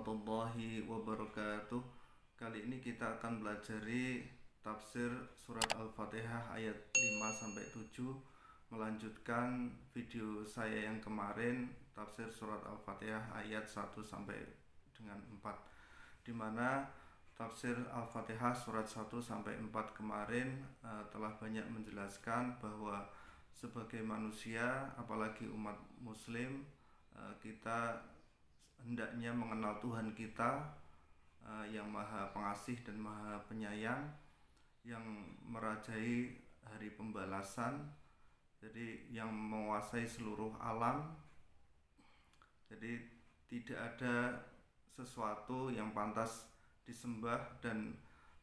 warahmatullahi wabarakatuh. Kali ini kita akan belajari tafsir surat Al-Fatihah ayat 5-7, melanjutkan video saya yang kemarin tafsir surat Al-Fatihah ayat 1-4, di mana tafsir Al-Fatihah surat 1-4 kemarin telah banyak menjelaskan bahwa sebagai manusia, apalagi umat muslim, kita hendaknya mengenal Tuhan kita yang maha pengasih dan maha penyayang, yang merajai hari pembalasan, jadi yang menguasai seluruh alam. Jadi tidak ada sesuatu yang pantas disembah dan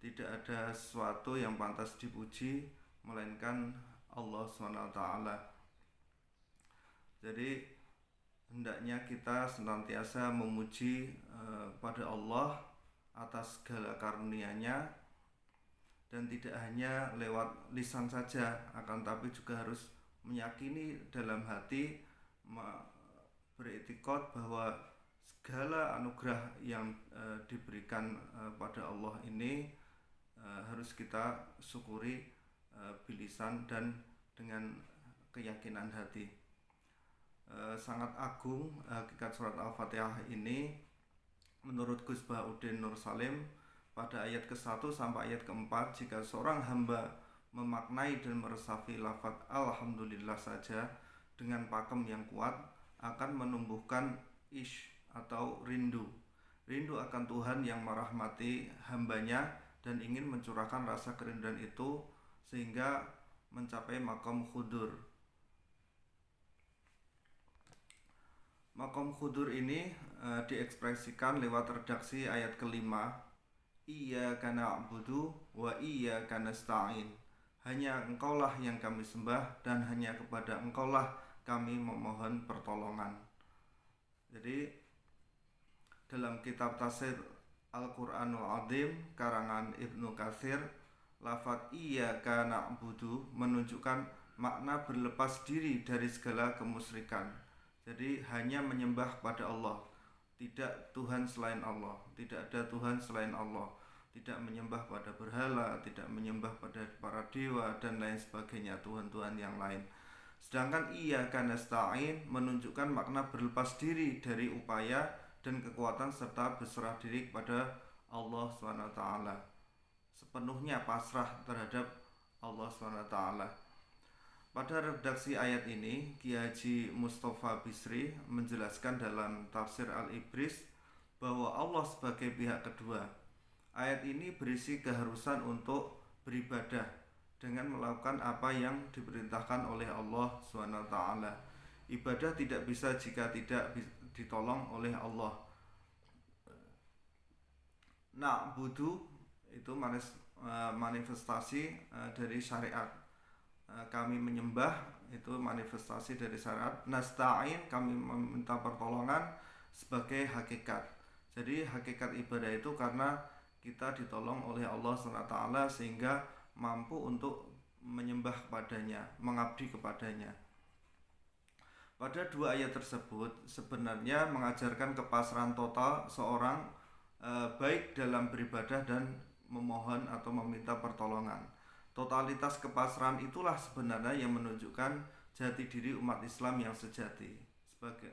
tidak ada sesuatu yang pantas dipuji melainkan Allah SWT. Jadi hendaknya kita senantiasa memuji pada Allah atas segala karunia-Nya, dan tidak hanya lewat lisan saja, akan tapi juga harus meyakini dalam hati, beriktikad bahwa segala anugerah yang diberikan pada Allah ini harus kita syukuri bilisan dan dengan keyakinan hati. Sangat agung hakikat surat Al-Fatihah ini menurut Gus Bahauddin Nur Salim pada ayat ke-1 sampai ayat ke-4. Jika seorang hamba memaknai dan meresapi lafaz Alhamdulillah saja dengan pakem yang kuat, akan menumbuhkan ish atau rindu akan Tuhan yang merahmati hambanya dan ingin mencurahkan rasa kerinduan itu sehingga mencapai maqam khudur. Maqam khudur ini diekspresikan lewat redaksi ayat kelima, Iyyaka na'budu wa iyyaka nasta'in. Hanya Engkaulah yang kami sembah dan hanya kepada Engkaulah kami memohon pertolongan. Jadi dalam kitab tafsir Al-Quranul Azim karangan Ibnu Katsir, lafaz Iyyaka na'budu menunjukkan makna berlepas diri dari segala kemusyrikan. Jadi hanya menyembah pada Allah, tidak Tuhan selain Allah, tidak ada Tuhan selain Allah, tidak menyembah pada berhala, tidak menyembah pada para dewa dan lain sebagainya, Tuhan-Tuhan yang lain. Sedangkan Iyyaka nasta'in menunjukkan makna berlepas diri dari upaya dan kekuatan serta berserah diri kepada Allah SWT, sepenuhnya pasrah terhadap Allah SWT. Pada redaksi ayat ini, Ki Haji Mustafa Bisri menjelaskan dalam tafsir Al-Ibris bahwa Allah sebagai pihak kedua. Ayat ini berisi keharusan untuk beribadah dengan melakukan apa yang diperintahkan oleh Allah SWT. Ibadah tidak bisa jika tidak ditolong oleh Allah. Na'budu itu manifestasi dari syariat. Kami menyembah itu manifestasi dari syariat. Nasta'in, kami meminta pertolongan, sebagai hakikat. Jadi hakikat ibadah itu karena kita ditolong oleh Allah SWT sehingga mampu untuk menyembah kepadanya, mengabdi kepadanya. Pada dua ayat tersebut sebenarnya mengajarkan kepasrahan total seorang, baik dalam beribadah dan memohon atau meminta pertolongan. Totalitas kepasrahan itulah sebenarnya yang menunjukkan jati diri umat Islam yang sejati. Sebagai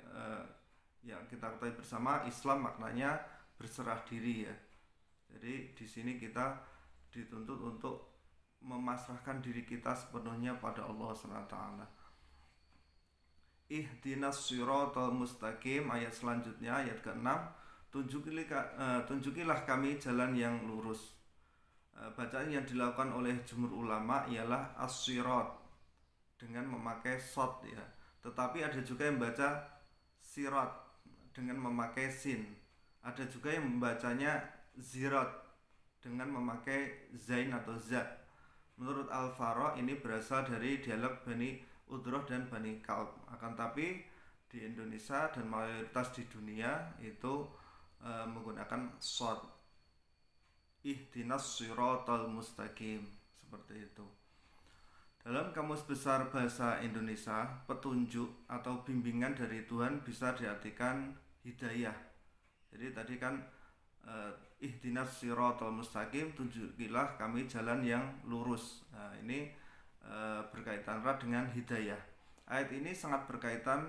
yang kita ketahui bersama, Islam maknanya berserah diri ya. Jadi di sini kita dituntut untuk memasrahkan diri kita sepenuhnya pada Allah SWT. Ihdinas siratal mustaqim, ayat selanjutnya ayat ke-6, tunjukilah kami jalan yang lurus. Bacaan yang dilakukan oleh jumhur ulama ialah as-sirat dengan memakai shad ya. Tetapi ada juga yang membaca sirat dengan memakai sin. Ada juga yang membacanya zirat dengan memakai zain atau za. Menurut Al-Fara ini berasal dari dialek Bani Udroh dan Bani Kalb. Akan tapi di Indonesia dan mayoritas di dunia itu menggunakan shad. Ihdinas siratal mustaqim, seperti itu. Dalam Kamus Besar Bahasa Indonesia, petunjuk atau bimbingan dari Tuhan bisa diartikan hidayah. Jadi tadi kan ihdinas siratal mustaqim, tunjukilah kami jalan yang lurus. Nah, ini berkaitan erat dengan hidayah. Ayat ini sangat berkaitan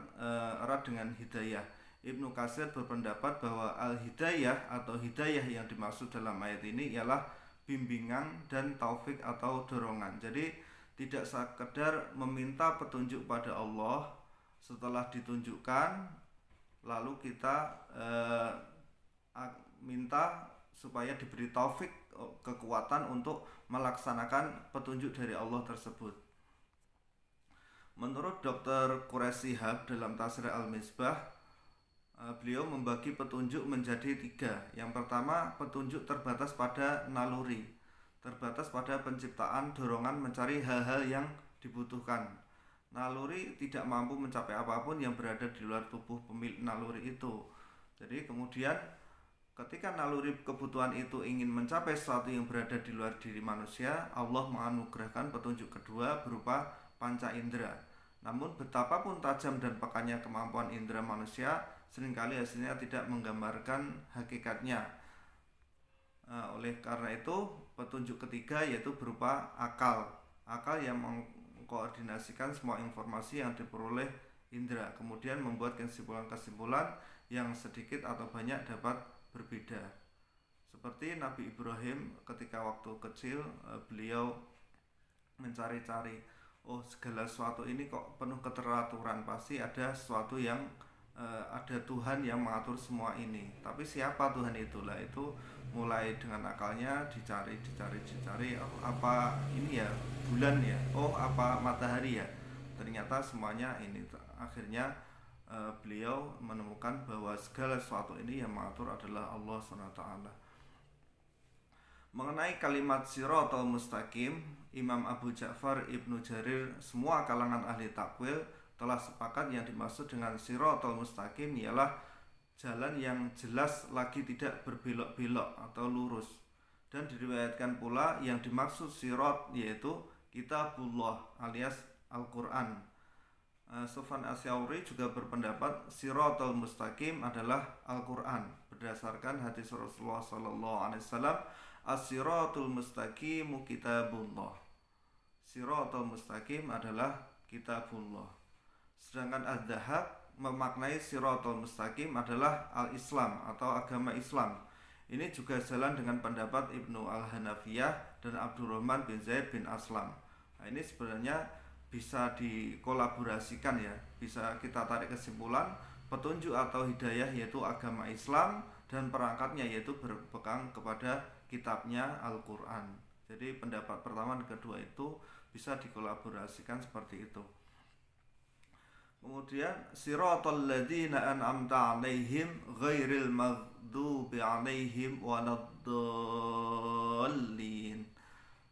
erat dengan hidayah. Ibnu Katsir berpendapat bahwa al-hidayah atau hidayah yang dimaksud dalam ayat ini ialah bimbingan dan taufik atau dorongan. Jadi tidak sekedar meminta petunjuk pada Allah, setelah ditunjukkan lalu kita minta supaya diberi taufik, kekuatan untuk melaksanakan petunjuk dari Allah tersebut. Menurut Dr. Quraish Shihab dalam Tafsir Al-Misbah, beliau membagi petunjuk menjadi 3. Yang pertama, petunjuk terbatas pada naluri, terbatas pada penciptaan, dorongan mencari hal-hal yang dibutuhkan. Naluri tidak mampu mencapai apapun yang berada di luar tubuh pemilik naluri itu. Jadi kemudian ketika naluri kebutuhan itu ingin mencapai sesuatu yang berada di luar diri manusia, Allah menganugerahkan petunjuk kedua berupa panca indera. Namun betapapun tajam dan pekanya kemampuan indera manusia, seringkali hasilnya tidak menggambarkan hakikatnya. Oleh karena itu, petunjuk ketiga yaitu berupa akal yang mengkoordinasikan semua informasi yang diperoleh indera, kemudian membuat kesimpulan-kesimpulan yang sedikit atau banyak dapat berbeda. Seperti Nabi Ibrahim ketika waktu kecil, beliau mencari-cari, oh segala sesuatu ini kok penuh keteraturan, pasti ada sesuatu yang ada Tuhan yang mengatur semua ini. Tapi siapa Tuhan itulah? Itu mulai dengan akalnya dicari, oh, apa ini ya, bulan ya, oh apa matahari ya. Ternyata semuanya ini. Akhirnya beliau menemukan bahwa segala sesuatu ini yang mengatur adalah Allah SWT. Mengenai kalimat siratal mustaqim, Imam Abu Ja'far Ibnu Jarir, semua kalangan ahli takwil telah sepakat yang dimaksud dengan siratal mustaqim ialah jalan yang jelas lagi tidak berbelok-belok atau lurus. Dan diriwayatkan pula yang dimaksud sirat yaitu kitabullah alias Al-Quran. Sufyan As-Syauri juga berpendapat siratal mustaqim adalah Al-Quran berdasarkan hadis Rasulullah SAW, as-siratul mustaqimu kitabullah. Siratal mustaqim adalah kitabullah. Sedangkan Az-Zahab memaknai siratal mustaqim adalah al-Islam atau agama Islam. Ini juga jalan dengan pendapat Ibnu Al-Hanafiyah dan Abdurrahman bin Zaid bin Aslam. Nah, ini sebenarnya bisa dikolaborasikan ya, bisa kita tarik kesimpulan petunjuk atau hidayah yaitu agama Islam dan perangkatnya yaitu berpegang kepada kitabnya Al-Quran. Jadi pendapat pertama dan kedua itu bisa dikolaborasikan seperti itu. Kemudian siratal ladzina an'amta 'alaihim ghairil maghdubi 'alaihim waladdallin,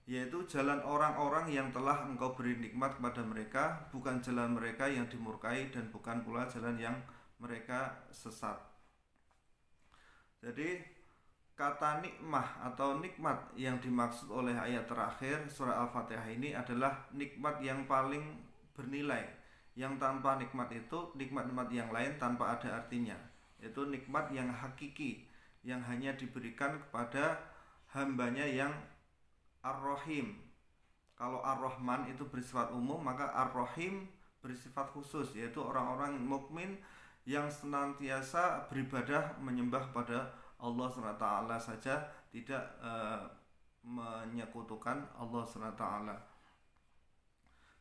yaitu jalan orang-orang yang telah engkau beri nikmat kepada mereka, bukan jalan mereka yang dimurkai dan bukan pula jalan yang mereka sesat. Jadi kata nikmah atau nikmat yang dimaksud oleh ayat terakhir surah Al-Fatihah ini adalah nikmat yang paling bernilai, yang tanpa nikmat itu nikmat-nikmat yang lain tanpa ada artinya, yaitu nikmat yang hakiki yang hanya diberikan kepada hambanya yang Ar-Rahim. Kalau Ar-Rahman itu bersifat umum, maka Ar-Rahim bersifat khusus, yaitu orang-orang mukmin yang senantiasa beribadah menyembah pada Allah SWT saja, tidak menyekutukan Allah SWT.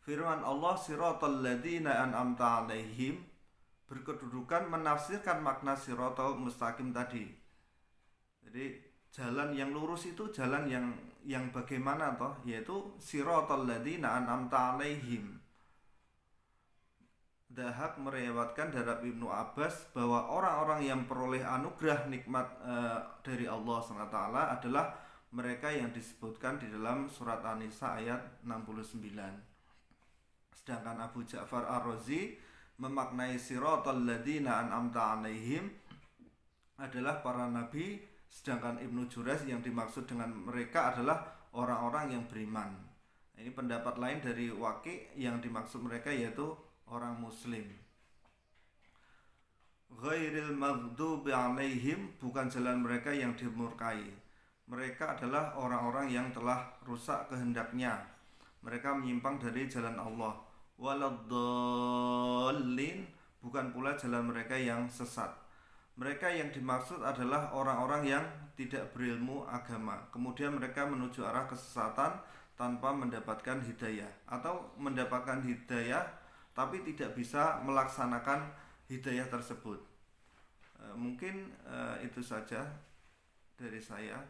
Firman Allah siratal ladzina an'amta 'alaihim berkedudukan menafsirkan makna siratal mustaqim tadi. Jadi jalan yang lurus itu jalan yang bagaimana toh, yaitu siratal ladzina an'amta 'alaihim. Dahak meriwayatkan dari Ibnu Abbas bahwa orang-orang yang peroleh anugerah nikmat dari Allah SWT adalah mereka yang disebutkan di dalam surat An-Nisa ayat 69. Sedangkan Abu Ja'far Ar-Razi memaknai siratal ladzina an'amta 'alaihim adalah para nabi, sedangkan Ibnu Jurayj yang dimaksud dengan mereka adalah orang-orang yang beriman. Ini pendapat lain dari Waqi, yang dimaksud mereka yaitu orang muslim. Ghairil maghdubi alaihim, bukan jalan mereka yang dimurkai. Mereka adalah orang-orang yang telah rusak kehendaknya. Mereka menyimpang dari jalan Allah. Waladdallin, bukan pula jalan mereka yang sesat. Mereka yang dimaksud adalah orang-orang yang tidak berilmu agama. Kemudian mereka menuju arah kesesatan tanpa mendapatkan hidayah, atau mendapatkan hidayah tapi tidak bisa melaksanakan hidayah tersebut. Mungkin itu saja dari saya.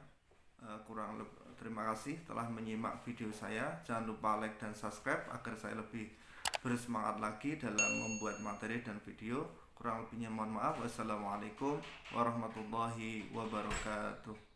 Terima kasih telah menyimak video saya. Jangan lupa like dan subscribe agar saya lebih bersemangat lagi dalam membuat materi dan video. Kurang lebihnya mohon maaf. Wassalamualaikum warahmatullahi wabarakatuh.